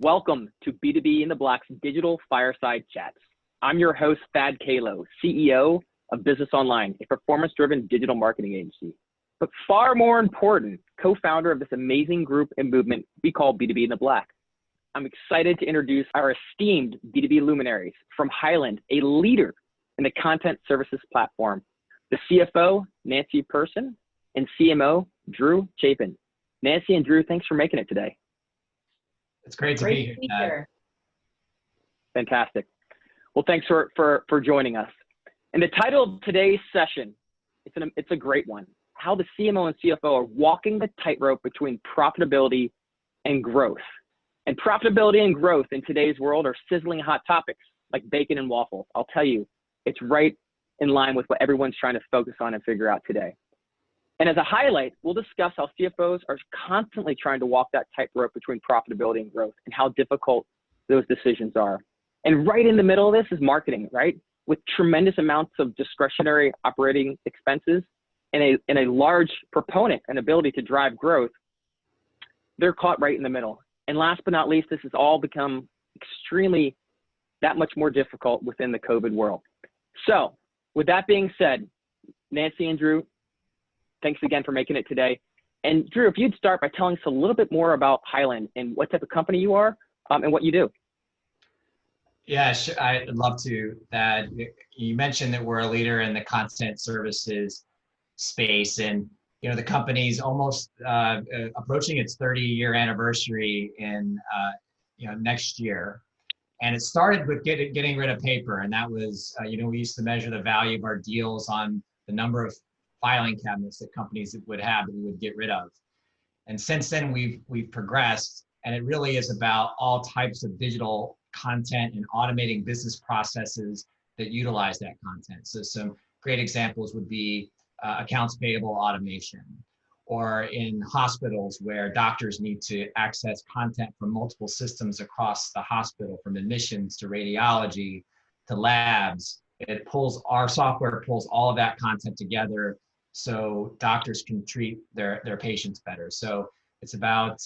Welcome to B2B in the Black's digital fireside chats. I'm your host, Khalow, CEO of BusinessOnline, a performance-driven digital marketing agency. But far more important, co-founder of this amazing group and movement we call B2B in the Black. I'm excited to introduce our esteemed B2B luminaries from Hyland, a leader in the content services platform, the CFO, Nancy Person, and CMO, Drew Chapin. Nancy and Drew, thanks for making it today. It's great to be here. Fantastic. Well, thanks for joining us. And the title of today's session, it's a great one. How the CMO and CFO are walking the tightrope between profitability and growth. And profitability and growth in today's world are sizzling hot topics like bacon and waffles. I'll tell you, it's right in line with what everyone's trying to focus on and figure out today. And as a highlight, we'll discuss how CFOs are constantly trying to walk that tightrope between profitability and growth and how difficult those decisions are. And right in the middle of this is marketing, right? With tremendous amounts of discretionary operating expenses and a large proponent and ability to drive growth, they're caught right in the middle. And last but not least, this has all become extremely that much more difficult within the COVID world. So with that being said, Nancy and Drew, thanks again for making it today. And Drew, if you'd start by telling us a little bit more about Hyland and what type of company you are and what you do. Yeah, sure. I'd love to. You mentioned that we're a leader in the content services space, and the company's almost approaching its 30-year anniversary in next year. And it started with getting rid of paper, and that was we used to measure the value of our deals on the number of filing cabinets that companies would have that we would get rid of. And since then we've progressed, and it really is about all types of digital content and automating business processes that utilize that content. So some great examples would be accounts payable automation, or in hospitals where doctors need to access content from multiple systems across the hospital, from admissions to radiology to labs. Our software pulls all of that content together so doctors can treat their patients better. So it's about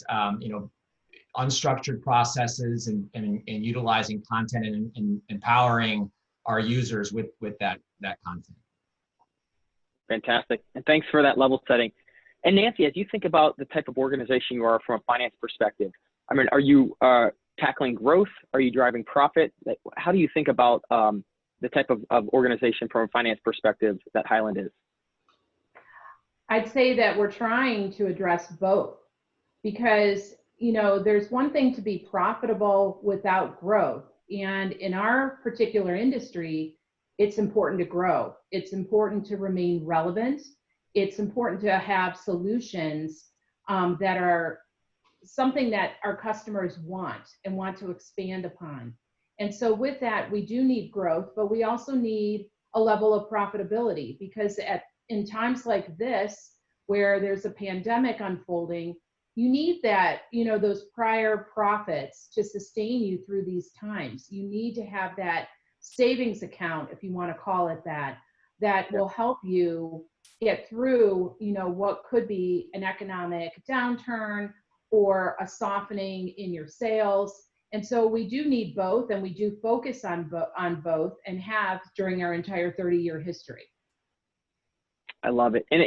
unstructured processes and utilizing content and empowering our users with that content. Fantastic. And thanks for that level setting. And Nancy, as you think about the type of organization you are from a finance perspective, I mean, are you tackling growth? Are you driving profit? How do you think about the type of organization from a finance perspective that Hyland is? I'd say that we're trying to address both, because there's one thing to be profitable without growth. And in our particular industry, it's important to grow. It's important to remain relevant. It's important to have solutions that are something that our customers want and want to expand upon. And so with that, we do need growth, but we also need a level of profitability, because in times like this, where there's a pandemic unfolding, you need that, those prior profits to sustain you through these times. You need to have that savings account, if you want to call it that will help you get through, what could be an economic downturn or a softening in your sales. And so we do need both, and we do focus on both, and have during our entire 30-year history. I love it. And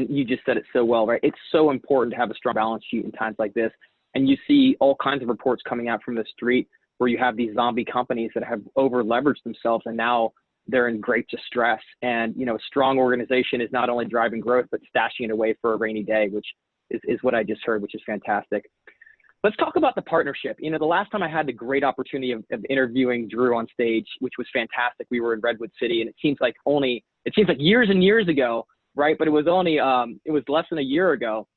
you just said it so well, right? It's so important to have a strong balance sheet in times like this. And you see all kinds of reports coming out from the street where you have these zombie companies that have over leveraged themselves, and now they're in great distress. And, a strong organization is not only driving growth, but stashing it away for a rainy day, which is what I just heard, which is fantastic. Let's talk about the partnership. The last time I had the great opportunity of interviewing Drew on stage, which was fantastic. We were in Redwood City, and it seems like years and years ago, right? But it was less than a year ago.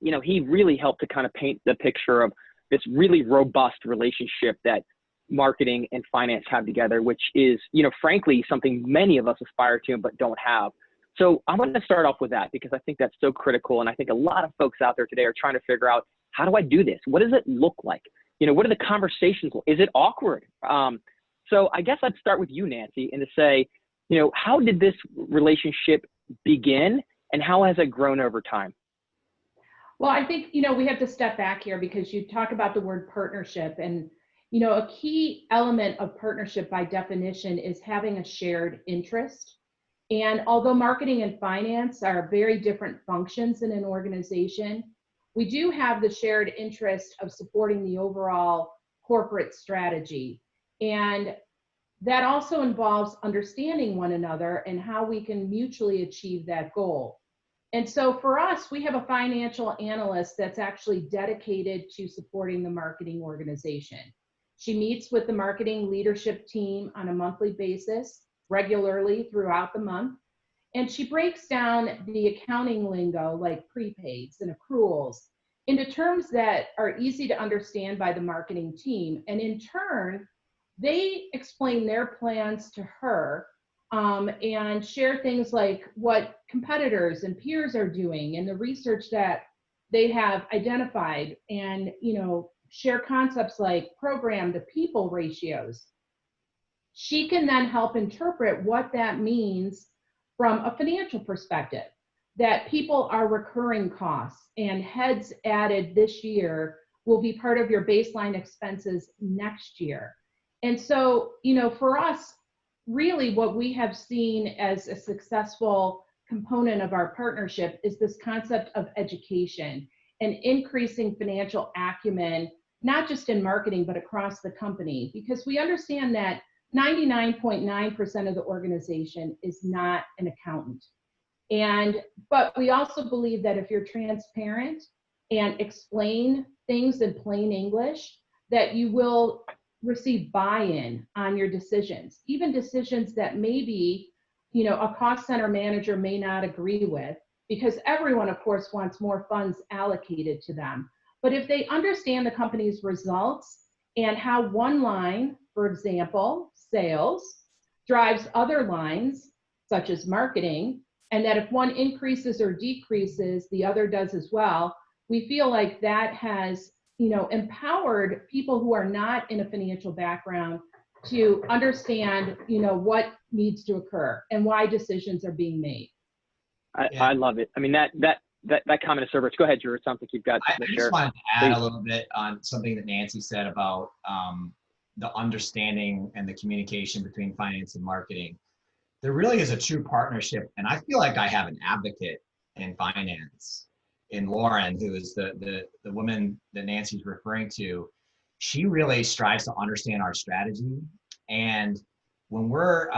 He really helped to kind of paint the picture of this really robust relationship that marketing and finance have together, which is, frankly, something many of us aspire to but don't have. So I'm going to start off with that, because I think that's so critical. And I think a lot of folks out there today are trying to figure out, how do I do this? What does it look like? What are the conversations? Is it awkward? So I guess I'd start with you, Nancy, and to say, how did this relationship begin, and how has it grown over time? Well, I think, we have to step back here because you talk about the word partnership, and, a key element of partnership by definition is having a shared interest. And although marketing and finance are very different functions in an organization, we do have the shared interest of supporting the overall corporate strategy. And that also involves understanding one another and how we can mutually achieve that goal. And so for us, we have a financial analyst that's actually dedicated to supporting the marketing organization. She meets with the marketing leadership team on a monthly basis, regularly throughout the month. And she breaks down the accounting lingo like prepaids and accruals into terms that are easy to understand by the marketing team. And in turn, they explain their plans to her and share things like what competitors and peers are doing and the research that they have identified, and share concepts like program to people ratios. She can then help interpret what that means from a financial perspective, that people are recurring costs and heads added this year will be part of your baseline expenses next year. And so, for us, really what we have seen as a successful component of our partnership is this concept of education and increasing financial acumen, not just in marketing, but across the company, because we understand that 99.9% of the organization is not an accountant. But we also believe that if you're transparent and explain things in plain English, that you will receive buy-in on your decisions, even decisions that maybe, a cost center manager may not agree with, because everyone, of course, wants more funds allocated to them. But if they understand the company's results and how one line, for example, sales, drives other lines, such as marketing, and that if one increases or decreases, the other does as well, we feel like that has empowered people who are not in a financial background to understand, what needs to occur and why decisions are being made. I love it. I mean, that comment is so rich. Go ahead, Drew. It sounds like you've got I something to just share. wanted to add Please. a little bit on something that Nancy said about the understanding and the communication between finance and marketing. There really is a true partnership, and I feel like I have an advocate in finance, in Lauren, who is the woman that Nancy's referring to. She really strives to understand our strategy, and when we're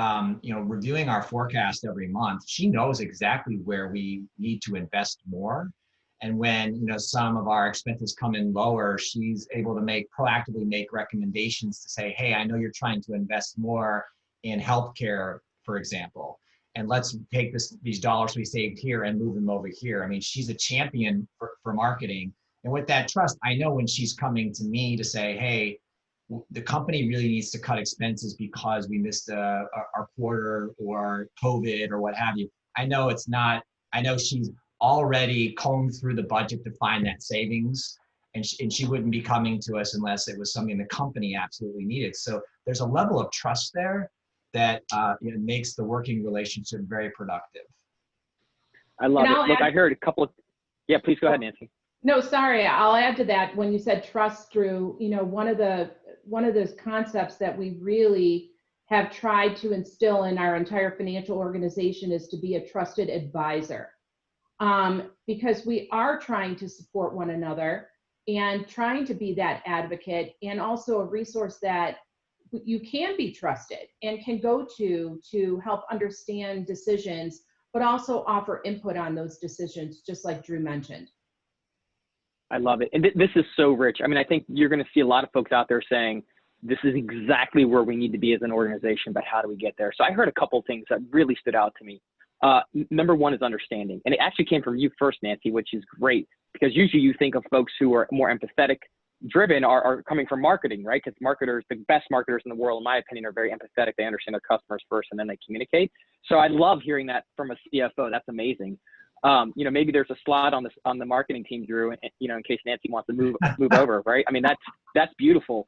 reviewing our forecast every month, she knows exactly where we need to invest more. And when some of our expenses come in lower, she's able to proactively make recommendations to say, hey, I know you're trying to invest more in healthcare, for example, and let's take these dollars we saved here and move them over here. I mean, she's a champion for marketing. And with that trust, I know when she's coming to me to say, hey, the company really needs to cut expenses because we missed our quarter or COVID or what have you. I know she's already combed through the budget to find that savings, and she wouldn't be coming to us unless it was something the company absolutely needed. So there's a level of trust there that makes the working relationship very productive. I love it. Look, I heard a couple of, yeah, please go ahead, Nancy. No, sorry, I'll add to that. When you said trust, Drew, one of those concepts that we really have tried to instill in our entire financial organization is to be a trusted advisor. Because we are trying to support one another and trying to be that advocate, and also a resource that you can be trusted and can go to help understand decisions, but also offer input on those decisions, just like Drew mentioned. I love it. And this is so rich. I mean, I think you're going to see a lot of folks out there saying, this is exactly where we need to be as an organization, but how do we get there? So I heard a couple of things that really stood out to me. Number one is understanding. And it actually came from you first, Nancy, which is great, because usually you think of folks who are more empathetic driven are coming from marketing, right? Because marketers, the best marketers in the world, in my opinion, are very empathetic. They understand their customers first and then they communicate. So I love hearing that from a CFO. That's amazing. Maybe there's a slot on the marketing team, Drew, in case Nancy wants to move over, right? I mean, that's beautiful.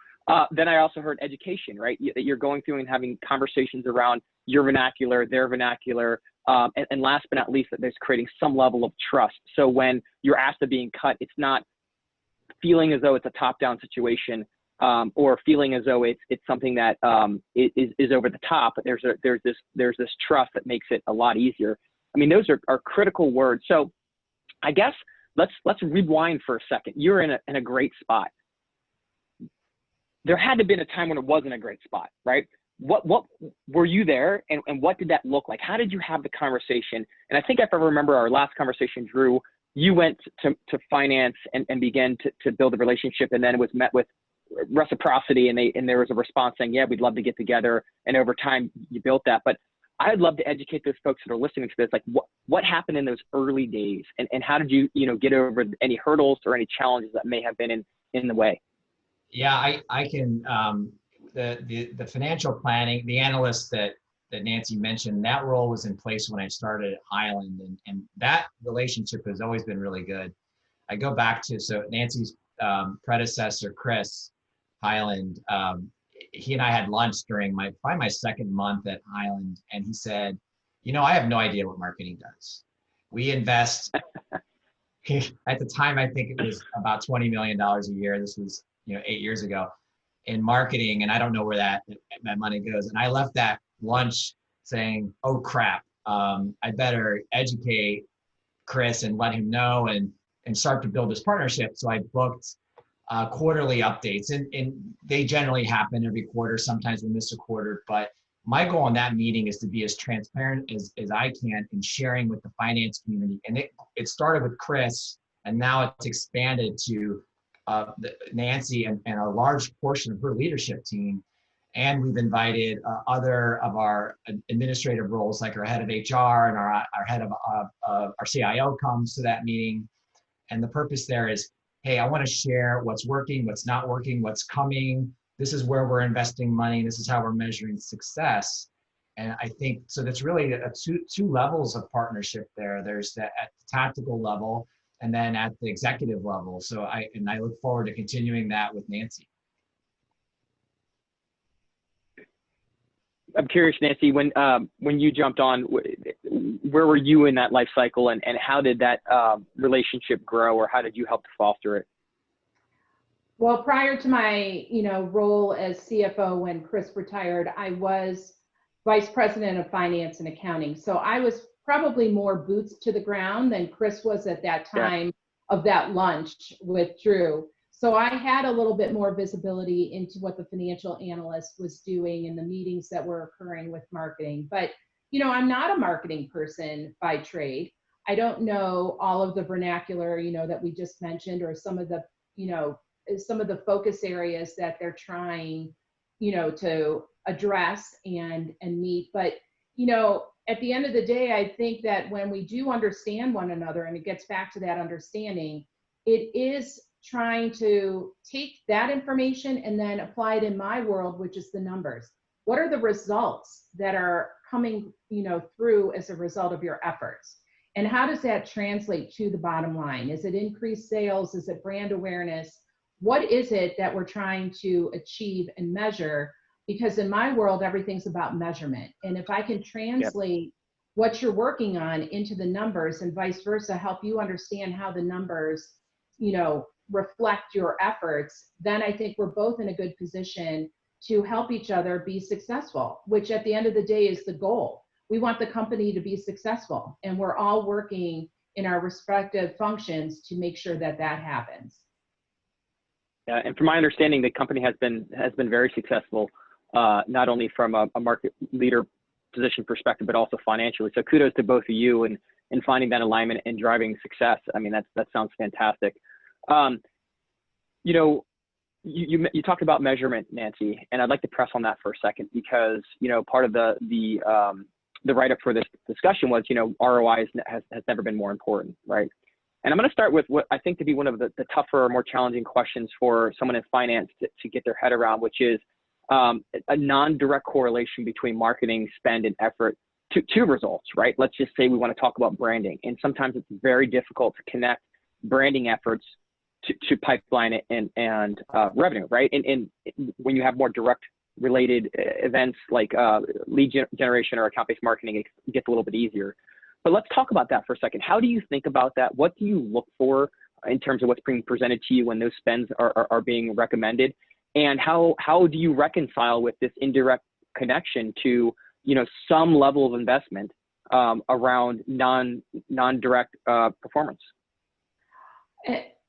Then I also heard education, right? That you're going through and having conversations around your vernacular, their vernacular, and last but not least, that there's creating some level of trust. So when you're asked of being cut, it's not feeling as though it's a top-down situation, or feeling as though it's something that is over the top. But there's this trust that makes it a lot easier. I mean, those are critical words. So I guess let's rewind for a second. You're in a great spot. There had to have been a time when it wasn't a great spot, right? What were you there, and what did that look like? How did you have the conversation? And I think if I remember our last conversation, Drew, you went to finance and began to build a relationship, and then it was met with reciprocity, and there was a response saying, yeah, we'd love to get together. And over time you built that. But I'd love to educate those folks that are listening to this, like what happened in those early days, and how did you get over any hurdles or any challenges that may have been in the way? Yeah, I can, the financial planning, the analyst that Nancy mentioned, that role was in place when I started at Hyland, and that relationship has always been really good. I go back to, so Nancy's predecessor, Chris Hyland, he and I had lunch during probably my second month at Hyland, and he said, I have no idea what marketing does. We invest, at the time, I think it was about $20 million a year. This was 8 years ago, in marketing, and I don't know where that money goes. And I left that lunch saying, oh crap, I better educate Chris and let him know and start to build this partnership. So I booked quarterly updates, and they generally happen every quarter. Sometimes we miss a quarter, but my goal in that meeting is to be as transparent as I can in sharing with the finance community. And it started with Chris, and now it's expanded to Nancy and a large portion of her leadership team. And we've invited other of our administrative roles, like our head of HR and our head of our CIO comes to that meeting. And the purpose there is, hey, I want to share what's working, what's not working, what's coming. This is where we're investing money. This is how we're measuring success. And I think, so that's really two levels of partnership there. There's that at the tactical level, and then at the executive level. So I look forward to continuing that with Nancy. I'm curious, Nancy, when you jumped on, where were you in that life cycle, and how did that relationship grow, or how did you help to foster it? Well, prior to my role as CFO when Chris retired, I was vice president of finance and accounting. So I was probably more boots to the ground than Chris was at that time of that lunch with Drew. So I had a little bit more visibility into what the financial analyst was doing and the meetings that were occurring with marketing. But, I'm not a marketing person by trade. I don't know all of the vernacular, that we just mentioned, or some of the focus areas that they're trying, to address and meet. But, at the end of the day, I think that when we do understand one another, and it gets back to that understanding, it is trying to take that information and then apply it in my world, which is the numbers. What are the results that are coming, through as a result of your efforts? And how does that translate to the bottom line? Is it increased sales? Is it brand awareness? What is it that we're trying to achieve and measure? Because in my world, everything's about measurement. And if I can translate what you're working on into the numbers, and vice versa, help you understand how the numbers, reflect your efforts, then I think we're both in a good position to help each other be successful, which at the end of the day is the goal. We want the company to be successful, and we're all working in our respective functions to make sure that that happens. Yeah, and from my understanding, the company has been very successful, not only from a market leader position perspective, but also financially. So kudos to both of you in finding that alignment and driving success. I mean, that sounds fantastic. You talked about measurement, Nancy, and I'd like to press on that for a second, because part of the write-up for this discussion was ROI has never been more important, right? And I'm going to start with what I think to be one of the tougher, more challenging questions for someone in finance to get their head around, which is a non-direct correlation between marketing spend and effort to results, right? Let's just say we want to talk about branding, and sometimes it's very difficult to connect branding efforts to pipeline and revenue, right? And when you have more direct related events like lead generation or account-based marketing, it gets a little bit easier. But let's talk about that for a second. How do you think about that? What do you look for in terms of what's being presented to you when those spends are being recommended? And how do you reconcile with this indirect connection to, some level of investment around non-direct performance?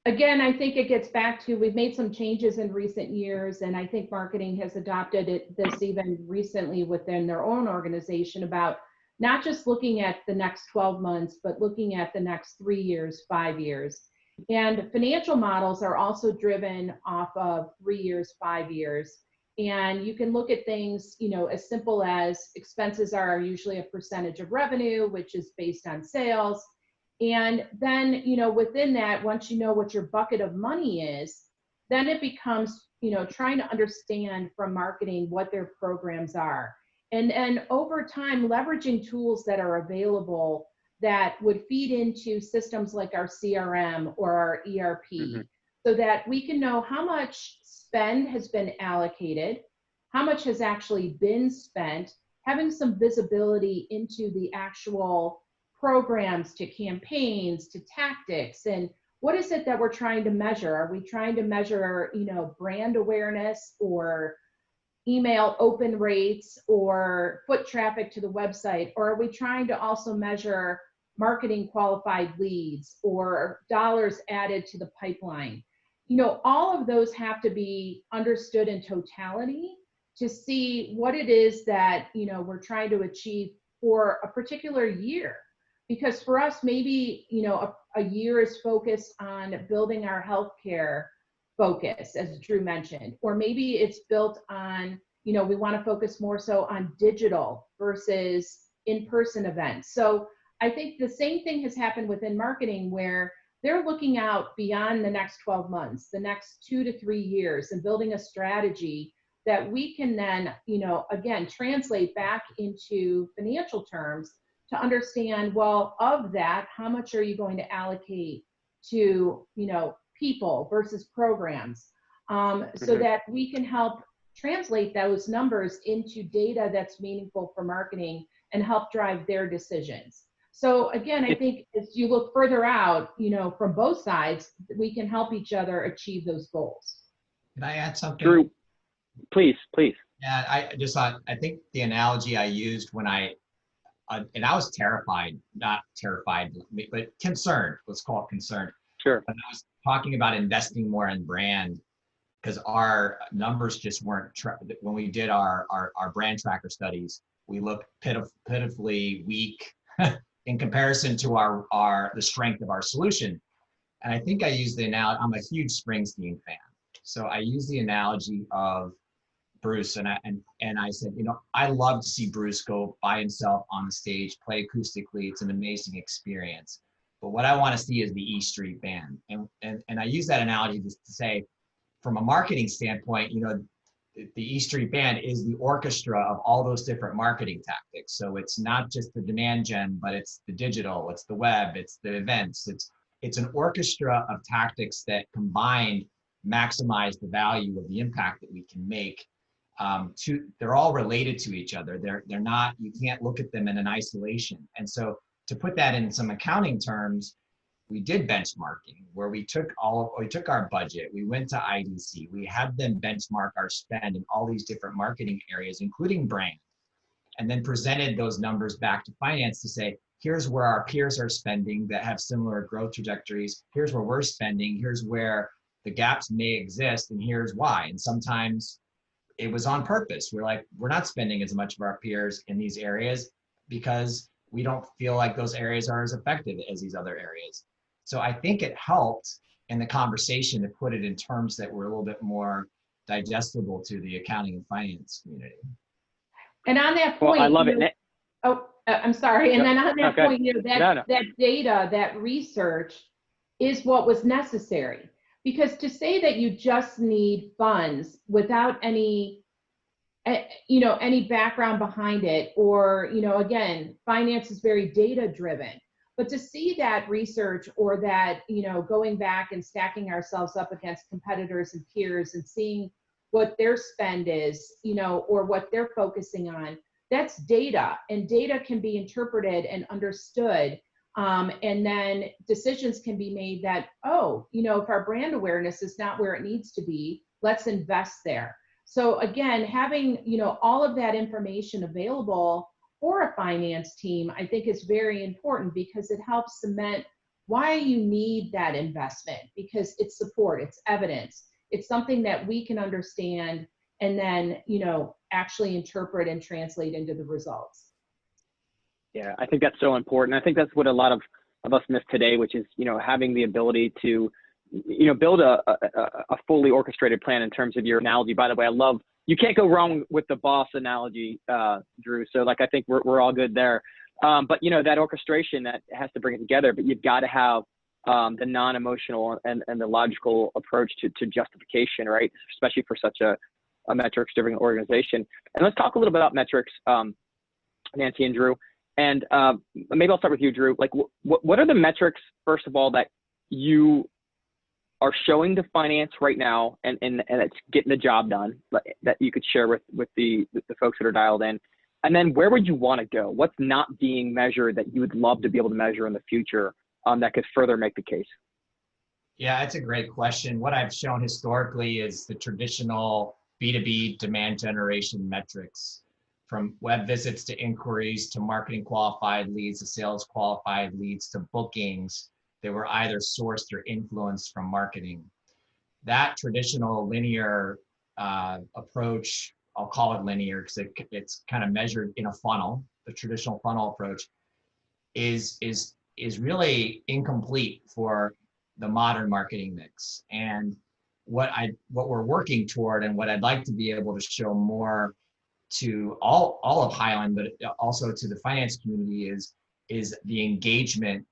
Again, I think it gets back to, we've made some changes in recent years, and I think marketing has adopted this even recently within their own organization, about not just looking at the next 12 months, but looking at the next 3 years, 5 years. And financial models are also driven off of 3 years, 5 years. And you can look at things, as simple as expenses are usually a percentage of revenue, which is based on sales. And then, within that, once you know what your bucket of money is, then it becomes, trying to understand from marketing what their programs are. And over time, leveraging tools that are available that would feed into systems like our CRM or our ERP, so that we can know how much spend has been allocated, how much has actually been spent, having some visibility into the actual programs, to campaigns, to tactics, and what is it that we're trying to measure? Are we trying to measure, brand awareness, or email open rates, or foot traffic to the website? Or are we trying to also measure marketing qualified leads or dollars added to the pipeline? All of those have to be understood in totality to see what it is that, we're trying to achieve for a particular year. Because for us, maybe, a year is focused on building our healthcare focus, as Drew mentioned, or maybe it's built on, we want to focus more so on digital versus in-person events. So I think the same thing has happened within marketing, where they're looking out beyond the next 12 months, the next 2 to 3 years, and building a strategy that we can then, again, translate back into financial terms to understand, well, of that, how much are you going to allocate to, people versus programs, so that we can help translate those numbers into data that's meaningful for marketing and help drive their decisions. So again, I think as you look further out, from both sides, we can help each other achieve those goals. Can I add something? Drew, please. Yeah, I just thought, I think the analogy I used when and I was not terrified, but concerned, let's call it concerned. Sure. When I was talking about investing more in brand, because our numbers just weren't, when we did our brand tracker studies, we looked pitifully weak in comparison to the strength of our solution. And I think I used the analogy, I'm a huge Springsteen fan. So I used the analogy of Bruce, and I said, I love to see Bruce go by himself on the stage, play acoustically. It's an amazing experience. But what I want to see is the E Street Band. And I use that analogy just to say, from a marketing standpoint, the E Street Band is the orchestra of all those different marketing tactics. So it's not just the demand gen, but it's the digital, it's the web, it's the events. It's an orchestra of tactics that combined maximize the value of the impact that we can make. They're all related to each other. They're not, you can't look at them in an isolation. And so to put that in some accounting terms, we did benchmarking, where we took our budget, we went to IDC, we had them benchmark our spend in all these different marketing areas, including brand, and then presented those numbers back to finance to say, here's where our peers are spending that have similar growth trajectories, here's where we're spending, here's where the gaps may exist, and here's why. And sometimes it was on purpose. We're like, we're not spending as much of our peers in these areas because we don't feel like those areas are as effective as these other areas. So I think it helped in the conversation to put it in terms that were a little bit more digestible to the accounting and finance community. And on that point, well, I love it. I'm sorry. And then on that point, that data, that research is what was necessary. Because to say that you just need funds without any background behind it, or, again, finance is very data driven. But to see that research or that, going back and stacking ourselves up against competitors and peers and seeing what their spend is, or what they're focusing on, that's data, and data can be interpreted and understood. And then decisions can be made that, if our brand awareness is not where it needs to be, let's invest there. So again, having, all of that information available for a finance team, I think is very important, because it helps cement why you need that investment, because it's support, it's evidence, it's something that we can understand and then, actually interpret and translate into the results. Yeah, I think that's so important. I think that's what a lot of us miss today, which is, having the ability to, build a fully orchestrated plan in terms of your analogy. By the way, you can't go wrong with the boss analogy, Drew. So like, I think we're all good there. But that orchestration that has to bring it together, but you've got to have the non-emotional and the logical approach to justification, right? Especially for such a metrics-driven organization. And let's talk a little bit about metrics, Nancy and Drew. And maybe I'll start with you, Drew. Like, what are the metrics, first of all, that you are showing to finance right now, and it's getting the job done, that you could share with the folks that are dialed in? And then where would you want to go? What's not being measured that you would love to be able to measure in the future that could further make the case? Yeah, that's a great question. What I've shown historically is the traditional B2B demand generation metrics, from web visits to inquiries to marketing qualified leads to sales qualified leads to bookings that were either sourced or influenced from marketing. That traditional linear approach, I'll call it linear because it's kind of measured in a funnel. The traditional funnel approach is really incomplete for the modern marketing mix. And what we're working toward, and what I'd like to be able to show more to all of Hyland, but also to the finance community, is the engagement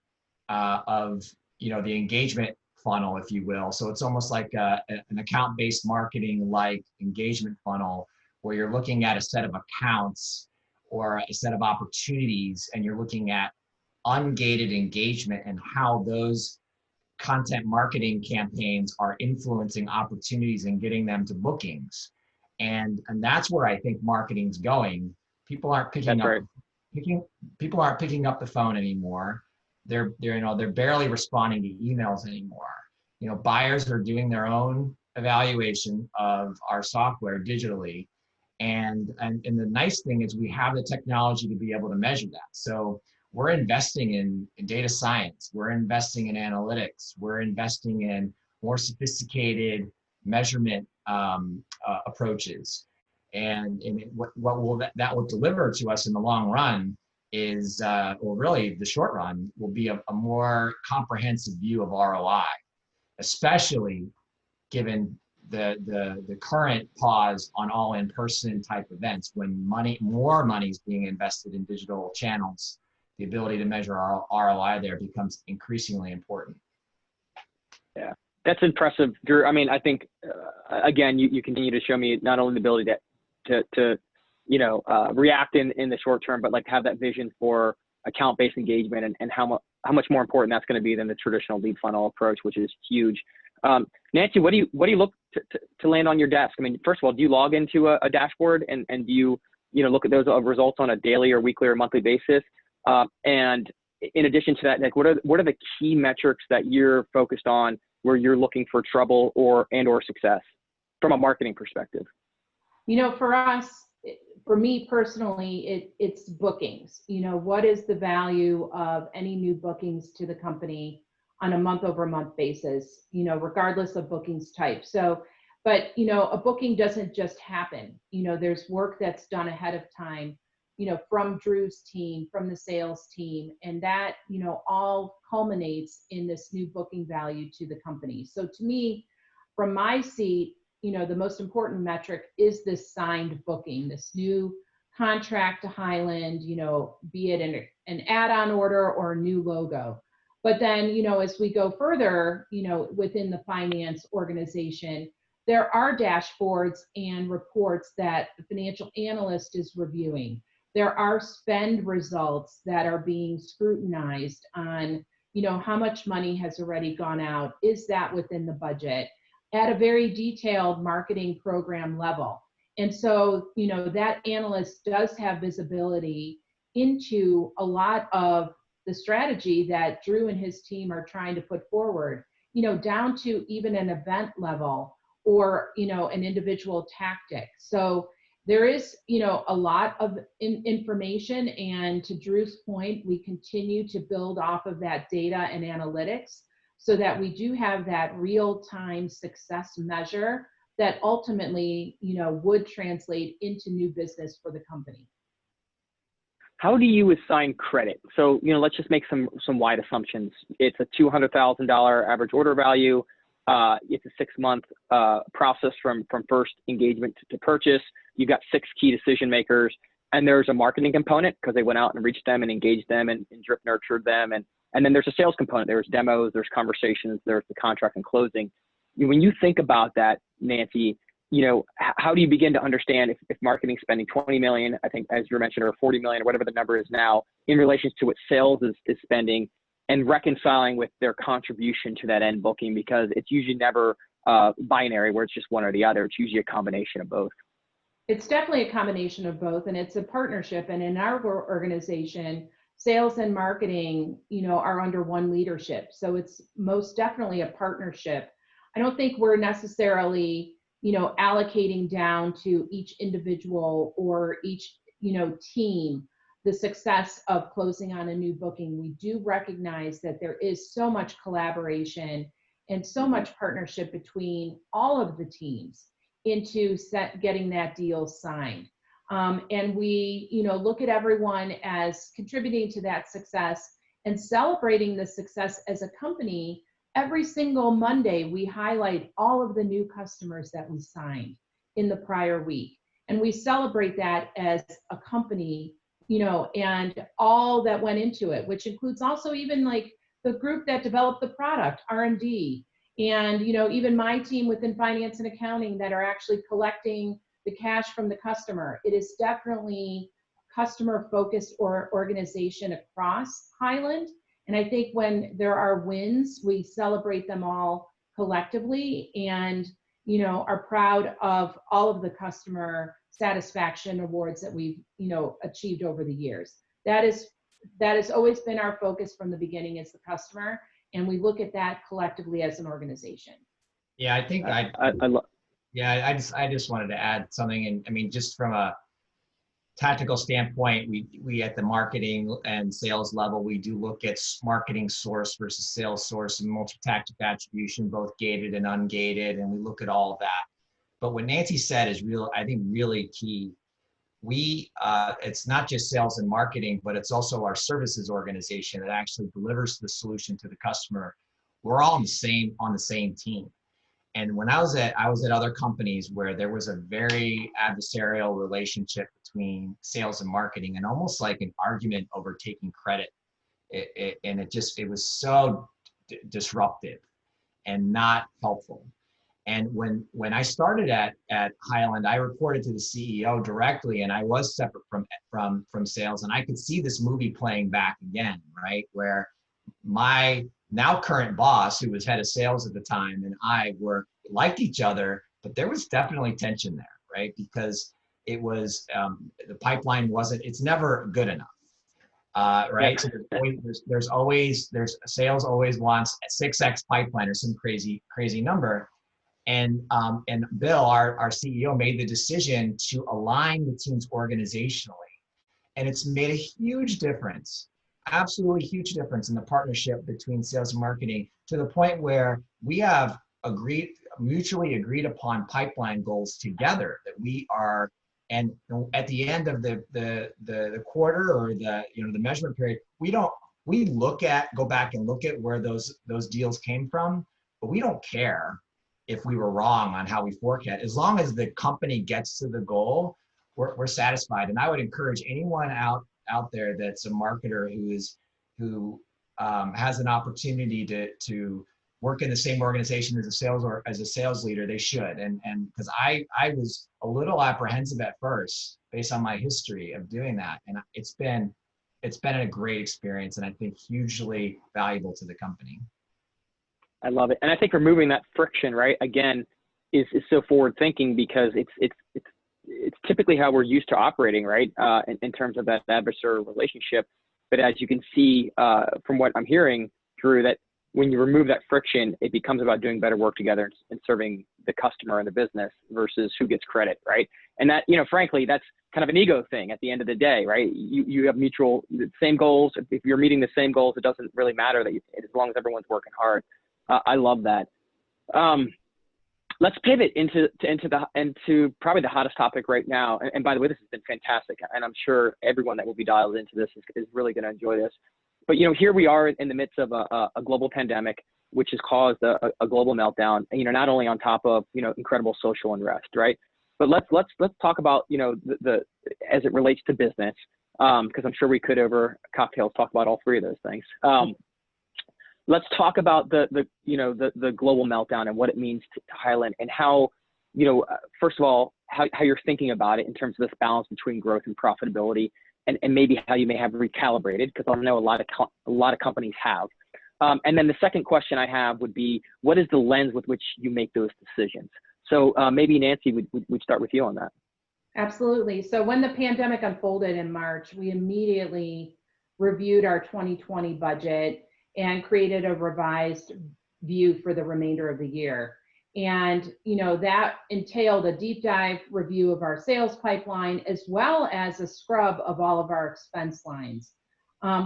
the engagement funnel, if you will. So it's almost like an account-based marketing like engagement funnel, where you're looking at a set of accounts or a set of opportunities, and you're looking at ungated engagement and how those content marketing campaigns are influencing opportunities and getting them to bookings. And that's where I think marketing's going. People aren't picking up the phone anymore. They're barely responding to emails anymore. Buyers are doing their own evaluation of our software digitally. And the nice thing is we have the technology to be able to measure that. So we're investing in data science, we're investing in analytics, we're investing in more sophisticated measurement approaches. And what that will deliver to us in the long run is, really the short run, will be a more comprehensive view of ROI, especially given the current pause on all in-person type events. When more money is being invested in digital channels, the ability to measure our ROI there becomes increasingly important. Yeah, that's impressive, Drew. I mean, I think, again, you continue to show me not only the ability to react in the short term, but like have that vision for account-based engagement and how much more important that's going to be than the traditional lead funnel approach, which is huge. Nancy, what do you look to land on your desk? I mean, first of all, do you log into a dashboard and do you look at those results on a daily or weekly or monthly basis? And in addition to that, like, what are the key metrics that you're focused on where you're looking for trouble or success from a marketing perspective? For us, for me personally, it's bookings. What is the value of any new bookings to the company on a month-over-month basis, regardless of bookings type. So, but, a booking doesn't just happen. There's work that's done ahead of time, from Drew's team, from the sales team, and that, all culminates in this new booking value to the company. So to me, from my seat, the most important metric is this signed booking, this new contract to Hyland, be it an add-on order or a new logo. But then, as we go further, within the finance organization, there are dashboards and reports that the financial analyst is reviewing. there are spend results that are being scrutinized on, how much money has already gone out? Is that within the budget? At a very detailed marketing program level. And so, that analyst does have visibility into a lot of the strategy that Drew and his team are trying to put forward, down to even an event level or, an individual tactic. So there is, a lot of information. And to Drew's point, we continue to build off of that data and analytics so that we do have that real-time success measure that ultimately, would translate into new business for the company. How do you assign credit? So, let's just make some wide assumptions. It's a $200,000 average order value. It's a 6-month process from first engagement to purchase. You've got 6 key decision makers, and there's a marketing component because they went out and reached them and engaged them and drip nurtured them. And then there's a sales component. There's demos, there's conversations, there's the contract and closing. When you think about that, Nancy, how do you begin to understand if marketing spending $20 million, I think as you mentioned, or $40 million, or whatever the number is now, in relation to what sales is spending, and reconciling with their contribution to that end booking? Because it's usually never binary where it's just one or the other. It's usually a combination of both. It's definitely a combination of both, and it's a partnership. And in our organization, sales and marketing, are under one leadership. So it's most definitely a partnership. I don't think we're necessarily, allocating down to each individual or each, team the success of closing on a new booking. We do recognize that there is so much collaboration and so much partnership between all of the teams into getting that deal signed. And we, look at everyone as contributing to that success and celebrating the success as a company. Every single Monday, we highlight all of the new customers that we signed in the prior week. And we celebrate that as a company, and all that went into it, which includes also even like the group that developed the product, R&D, and, even my team within finance and accounting that are actually collecting the cash from the customer. It is definitely customer-focused organization across Hyland. And I think when there are wins, we celebrate them all collectively and, are proud of all of the customer satisfaction awards that we've, achieved over the years. That has always been our focus from the beginning, is the customer. And we look at that collectively as an organization. Yeah, I think I just wanted to add something. And I mean, just from a tactical standpoint, we at the marketing and sales level, we do look at marketing source versus sales source and multi-tactic attribution, both gated and ungated, and we look at all of that. But what Nancy said is really key. It's not just sales and marketing, but it's also our services organization that actually delivers the solution to the customer. We're all on the same team. And when I was at other companies where there was a very adversarial relationship between sales and marketing, and almost like an argument over taking credit, it was so disruptive and not helpful. And when I started at Hyland, I reported to the CEO directly, and I was separate from sales, and I could see this movie playing back again, right? Where my now current boss, who was head of sales at the time, and I liked each other, but there was definitely tension there, right? Because it was, the pipeline it's never good enough, right? So sales always wants a 6x pipeline or some crazy number. And Bill, our CEO, made the decision to align the teams organizationally. And it's made a huge difference, absolutely huge difference in the partnership between sales and marketing, to the point where we have mutually agreed upon pipeline goals together that we are, and at the end of the quarter or the measurement period, we go back and look at where those deals came from, but we don't care if we were wrong on how we forecast. As long as the company gets to the goal, we're satisfied. And I would encourage anyone out there that's a marketer who has an opportunity to work in the same organization as a sales leader, they should. And because I was a little apprehensive at first based on my history of doing that. And it's been a great experience, and I think hugely valuable to the company. I love it. And I think removing that friction, right, again, is so forward thinking, because it's typically how we're used to operating, right, in terms of that adversarial relationship. But as you can see from what I'm hearing, Drew, that when you remove that friction, it becomes about doing better work together and serving the customer and the business versus who gets credit, right? And that, frankly, that's kind of an ego thing at the end of the day, right? You have same goals. If you're meeting the same goals, it doesn't really matter as long as everyone's working hard. I love that. Let's pivot into probably the hottest topic right now. And by the way, this has been fantastic, and I'm sure everyone that will be dialed into this is really going to enjoy this. But here we are in the midst of a global pandemic, which has caused a global meltdown. Not only on top of incredible social unrest, right? But let's talk about the as it relates to business, because I'm sure we could over cocktails talk about all three of those things. Let's talk about the global meltdown and what it means to Hyland, and how first of all how you're thinking about it in terms of this balance between growth and profitability, and maybe how you may have recalibrated, because I know a lot of companies have. And then the second question I have would be, what is the lens with which you make those decisions? So maybe Nancy, we'd start with you on that. Absolutely. So when the pandemic unfolded in March, we immediately reviewed our 2020 budget and created a revised view for the remainder of the year. And that entailed a deep dive review of our sales pipeline, as well as a scrub of all of our expense lines,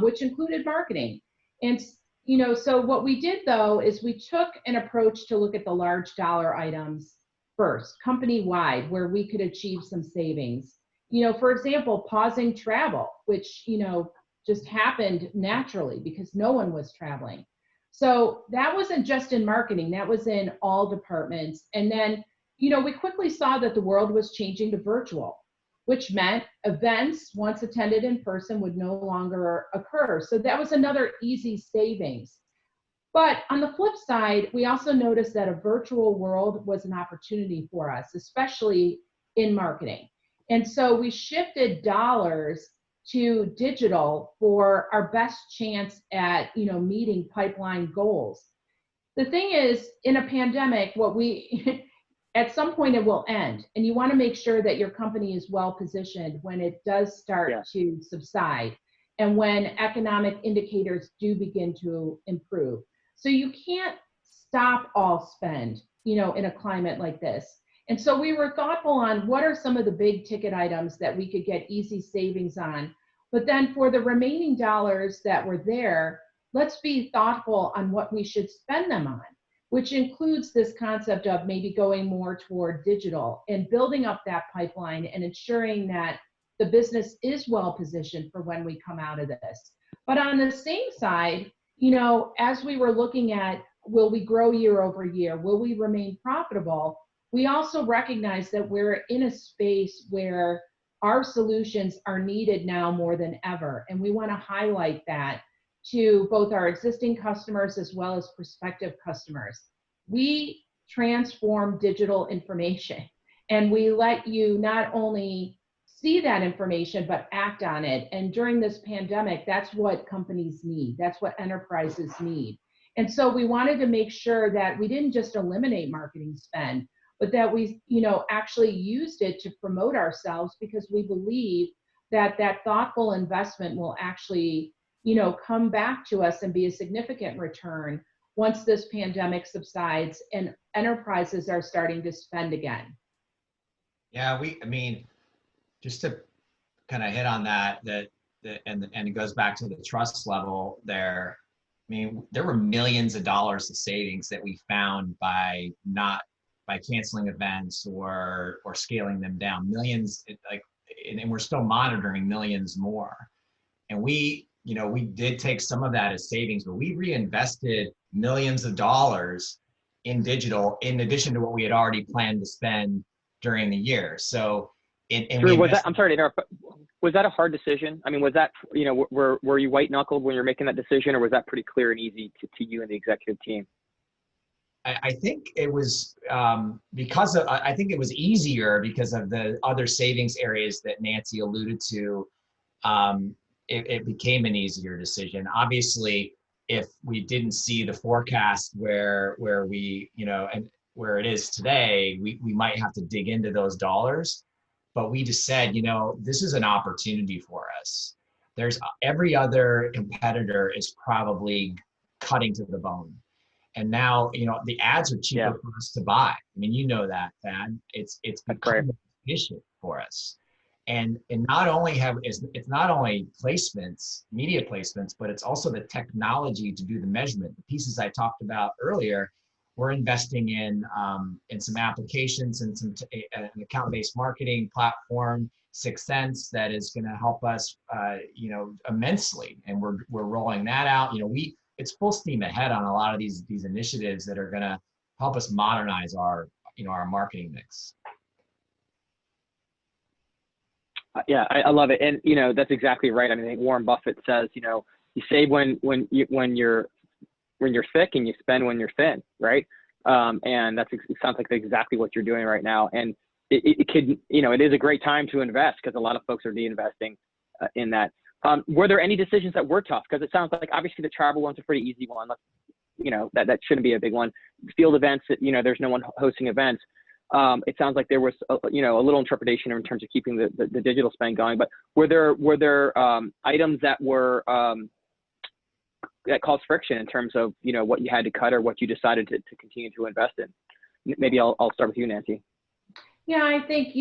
which included marketing. And so what we did, though, is we took an approach to look at the large dollar items first, company-wide, where we could achieve some savings. For example, pausing travel, which just happened naturally because no one was traveling. So that wasn't just in marketing, that was in all departments. And then, we quickly saw that the world was changing to virtual, which meant events once attended in person would no longer occur. So that was another easy savings. But on the flip side, we also noticed that a virtual world was an opportunity for us, especially in marketing. And so we shifted dollars to digital for our best chance at meeting pipeline goals. The thing is, in a pandemic, at some point it will end, and you want to make sure that your company is well positioned when it does start to subside and when economic indicators do begin to improve. So you can't stop all spend, in a climate like this. And so we were thoughtful on what are some of the big ticket items that we could get easy savings on. But then for the remaining dollars that were there, let's be thoughtful on what we should spend them on, which includes this concept of maybe going more toward digital and building up that pipeline and ensuring that the business is well positioned for when we come out of this. But on the same side, as we were looking at, will we grow year over year? Will we remain profitable? We also recognize that we're in a space where our solutions are needed now more than ever. And we want to highlight that to both our existing customers as well as prospective customers. We transform digital information, and we let you not only see that information, but act on it. And during this pandemic, that's what companies need. That's what enterprises need. And so we wanted to make sure that we didn't just eliminate marketing spend, but that we, actually used it to promote ourselves, because we believe that that thoughtful investment will actually, come back to us and be a significant return once this pandemic subsides and enterprises are starting to spend again. Yeah, just to kind of hit on that, and it goes back to the trust level there. There were millions of dollars of savings that we found by canceling events or scaling them down. Millions, and we're still monitoring millions more. And we did take some of that as savings, but we reinvested millions of dollars in digital in addition to what we had already planned to spend during the year. So, Drew, I'm sorry to interrupt, but was that a hard decision? Was that, were you white knuckled when you're making that decision, or was that pretty clear and easy to you and the executive team? I think it was I think it was easier because of the other savings areas that Nancy alluded to. It became an easier decision. Obviously, if we didn't see the forecast where we, and where it is today, we might have to dig into those dollars. But we just said, this is an opportunity for us. There's every other competitor is probably cutting to the bone. And now, the ads are cheaper for us to buy. I mean, that, Thad. It's become efficient for us. And not only it's not only placements, media placements, but it's also the technology to do the measurement. The pieces I talked about earlier, we're investing in some applications and an account-based marketing platform, 6 Sense, that is going to help us, immensely. And we're rolling that out. It's full steam ahead on a lot of these initiatives that are going to help us modernize our marketing mix. Yeah, I love it, and that's exactly right. I mean, I think Warren Buffett says, you save when you're thick, and you spend when you're thin, right? And it sounds like exactly what you're doing right now. And it is a great time to invest because a lot of folks are de-investing in that. Were there any decisions that were tough? Because it sounds like obviously the travel one's a pretty easy one. That shouldn't be a big one. Field events, there's no one hosting events. It sounds like there was a little interpretation in terms of keeping the digital spend going. But were there items that were that caused friction in terms of what you had to cut or what you decided to continue to invest in? Maybe I'll start with you, Nancy. Yeah, I think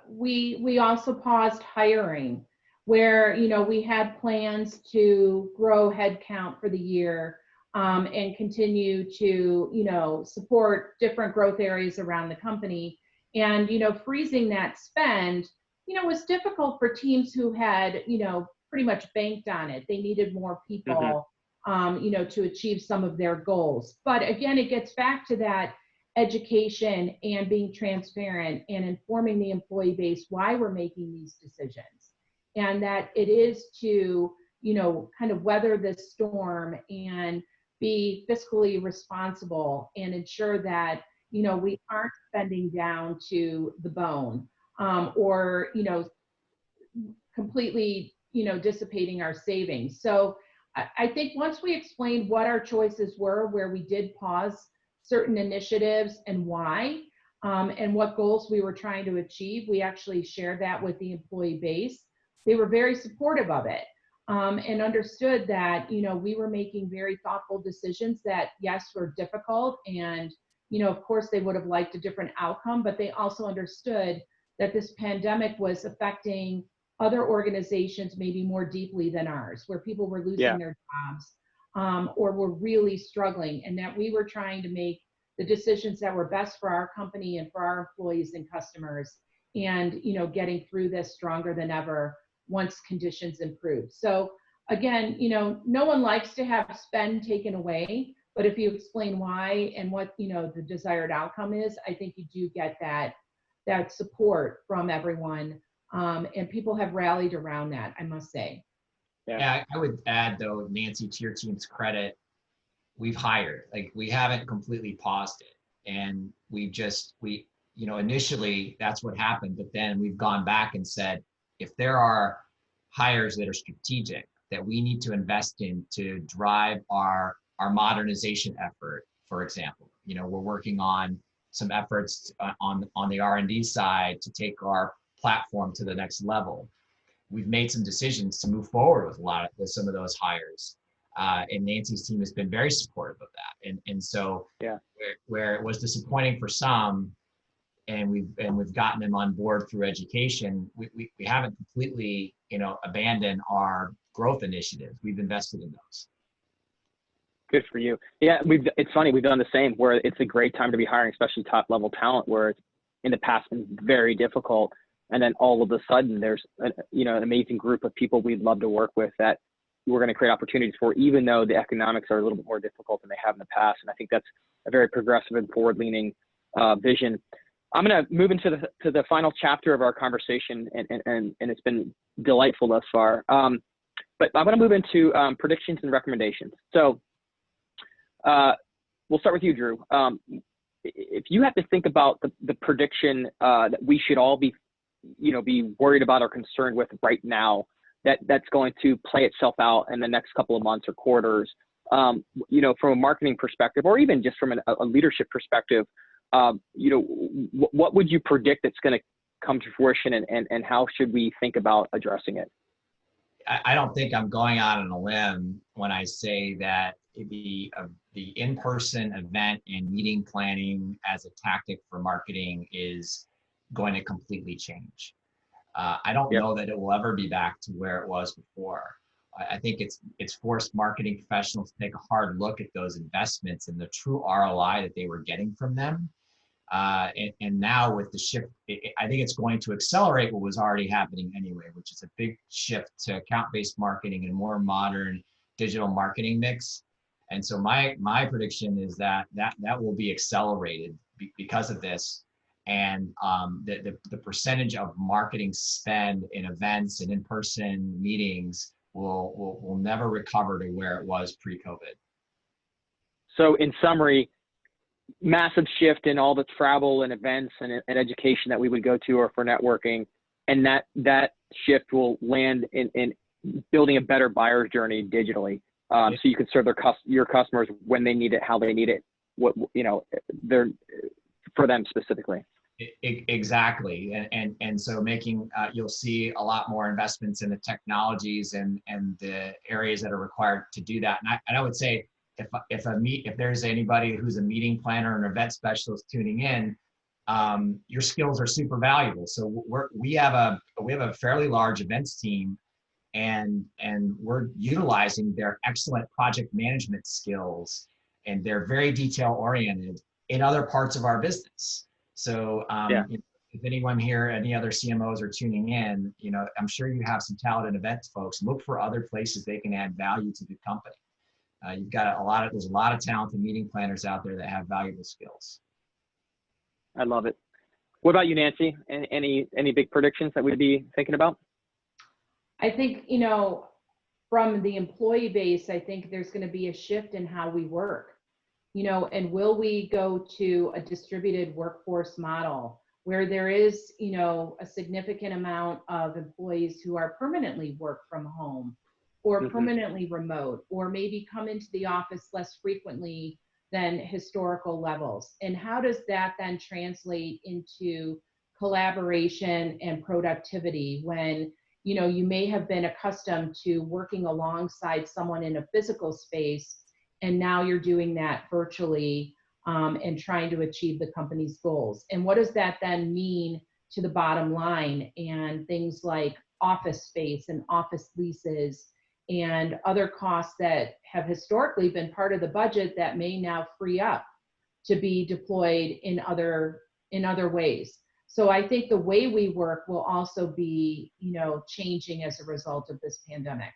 we also paused hiring, where we had plans to grow headcount for the year. And continue to, support different growth areas around the company. And, freezing that spend, was difficult for teams who had, pretty much banked on it. They needed more people, to achieve some of their goals. But again, it gets back to that education and being transparent and informing the employee base why we're making these decisions. And that it is to, kind of weather this storm and be fiscally responsible and ensure that we aren't spending down to the bone, or completely dissipating our savings. So I think once we explained what our choices were, where we did pause certain initiatives and why, and what goals we were trying to achieve, we actually shared that with the employee base. They were very supportive of it. And understood that, we were making very thoughtful decisions that, yes, were difficult. And, of course, they would have liked a different outcome, but they also understood that this pandemic was affecting other organizations maybe more deeply than ours, where people were losing their jobs, or were really struggling, and that we were trying to make the decisions that were best for our company and for our employees and customers, and, getting through this stronger than ever once conditions improve. So again, no one likes to have spend taken away, but if you explain why and what, the desired outcome is, I think you do get that support from everyone. And people have rallied around that, I must say. Yeah, I would add though, Nancy, to your team's credit, we've hired, we haven't completely paused it. And initially that's what happened, but then we've gone back and said, if there are hires that are strategic that we need to invest in to drive our modernization effort, for example, we're working on some efforts on the R&D side to take our platform to the next level. We've made some decisions to move forward with some of those hires, and Nancy's team has been very supportive of that. And so where it was disappointing for some, and we've gotten them on board through education, we haven't completely abandoned our growth initiatives. We've invested in those. Good for you. Yeah, it's funny, we've done the same, where it's a great time to be hiring, especially top level talent, where it's in the past been very difficult, and then all of a sudden there's an amazing group of people we'd love to work with that we're going to create opportunities for, even though the economics are a little bit more difficult than they have in the past. And I think that's a very progressive and forward-leaning vision. I'm going to move into the final chapter of our conversation, and it's been delightful thus far. But I'm going to move into predictions and recommendations. So we'll start with you, Drew. If you have to think about the prediction that we should all be worried about or concerned with right now, that's going to play itself out in the next couple of months or quarters, from a marketing perspective, or even just from a leadership perspective, what would you predict that's going to come to fruition, and how should we think about addressing it? I don't think I'm going out on a limb when I say that the in-person event and meeting planning as a tactic for marketing is going to completely change. I don't know that it will ever be back to where it was before. I think it's forced marketing professionals to take a hard look at those investments and the true ROI that they were getting from them. And now with the shift, I think it's going to accelerate what was already happening anyway, which is a big shift to account-based marketing and more modern digital marketing mix. And so my prediction is that will be accelerated because of this. And the percentage of marketing spend in events and in-person meetings will never recover to where it was pre-COVID. So in summary, massive shift in all the travel and events and education that we would go to, or for networking, and that shift will land in building a better buyer journey digitally, so you can serve your customers when they need it, how they need it, they're for them specifically. Exactly, and so making you'll see a lot more investments in the technologies and the areas that are required to do that. And I would say, if there's anybody who's a meeting planner or an event specialist tuning in, your skills are super valuable. So we have a fairly large events team, and we're utilizing their excellent project management skills, and they're very detail oriented in other parts of our business. So if anyone here, any other CMOs are tuning in, I'm sure you have some talented events folks. Look for other places they can add value to the company. You've got there's a lot of talented meeting planners out there that have valuable skills. I love it. What about you, Nancy? Any big predictions that we'd be thinking about? I think, from the employee base, I think there's going to be a shift in how we work, and will we go to a distributed workforce model where there is, a significant amount of employees who are permanently work from home, or permanently remote, or maybe come into the office less frequently than historical levels? And how does that then translate into collaboration and productivity when, you may have been accustomed to working alongside someone in a physical space, and now you're doing that virtually, and trying to achieve the company's goals? And what does that then mean to the bottom line, and things like office space and office leases and other costs that have historically been part of the budget that may now free up to be deployed in other ways? So I think the way we work will also be, changing as a result of this pandemic.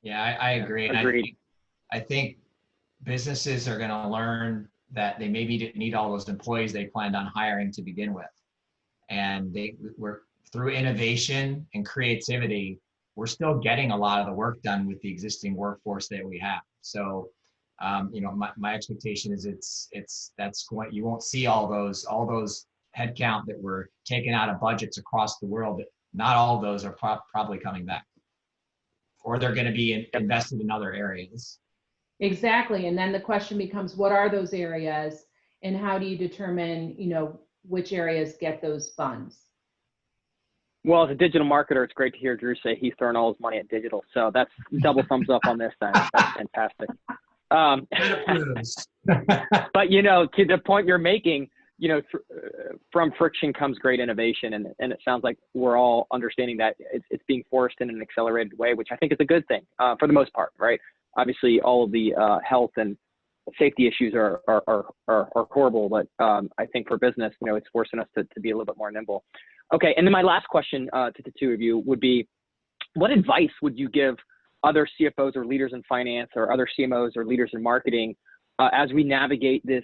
Yeah, I agree. And I think businesses are going to learn that they maybe didn't need all those employees they planned on hiring to begin with. And we're through innovation and creativity, we're still getting a lot of the work done with the existing workforce that we have. So, my expectation is you won't see all those headcount that were taken out of budgets across the world. Not all of those are probably coming back, or they're going to be invested in other areas. Exactly. And then the question becomes, what are those areas, and how do you determine, which areas get those funds? Well, as a digital marketer, it's great to hear Drew say he's throwing all his money at digital. So that's double thumbs up on this then. That's fantastic. But, to the point you're making, from friction comes great innovation. And it sounds like we're all understanding that it's being forced in an accelerated way, which I think is a good thing for the most part, right? Obviously, all of the health and safety issues are horrible, but I think for business, it's forcing us to be a little bit more nimble. Okay, and then my last question to the two of you would be, what advice would you give other CFOs or leaders in finance, or other CMOs or leaders in marketing as we navigate this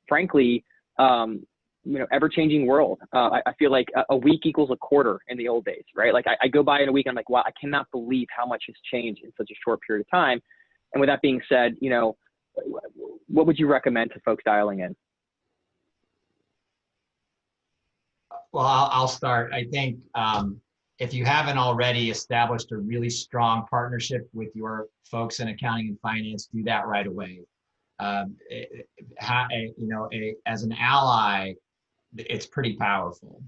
frankly, ever-changing world? I feel like a week equals a quarter in the old days, right? Like I go by in a week and I'm like, wow, I cannot believe how much has changed in such a short period of time. And with that being said, what would you recommend to folks dialing in? Well, I'll start. I think if you haven't already established a really strong partnership with your folks in accounting and finance, do that right away. As an ally, it's pretty powerful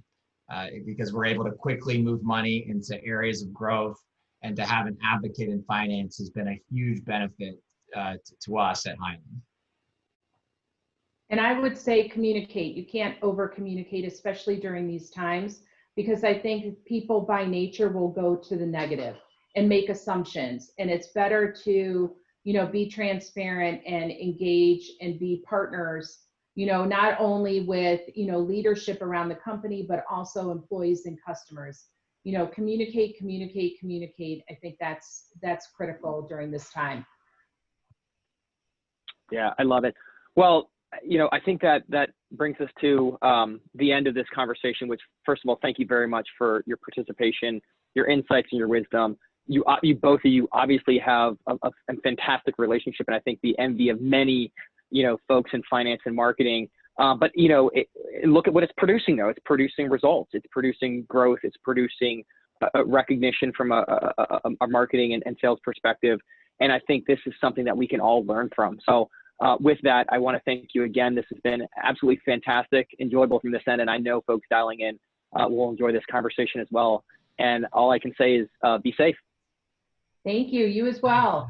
because we're able to quickly move money into areas of growth, and to have an advocate in finance has been a huge benefit to us at Hyland. And I would say communicate. You can't over communicate, especially during these times, because I think people by nature will go to the negative and make assumptions. And it's better to, be transparent and engage and be partners, not only with, leadership around the company, but also employees and customers. Communicate. I think that's critical during this time. Yeah, I love it. Well, I think that brings us to the end of this conversation, which, first of all, thank you very much for your participation, your insights, and your wisdom. You both of you obviously have a fantastic relationship, and I think the envy of many, folks in finance and marketing. But look at what it's producing, though. It's producing results. It's producing growth. It's producing recognition from a marketing and sales perspective. And I think this is something that we can all learn from. So with that, I want to thank you again. This has been absolutely fantastic, enjoyable from this end. And I know folks dialing in will enjoy this conversation as well. And all I can say is be safe. Thank you. You as well.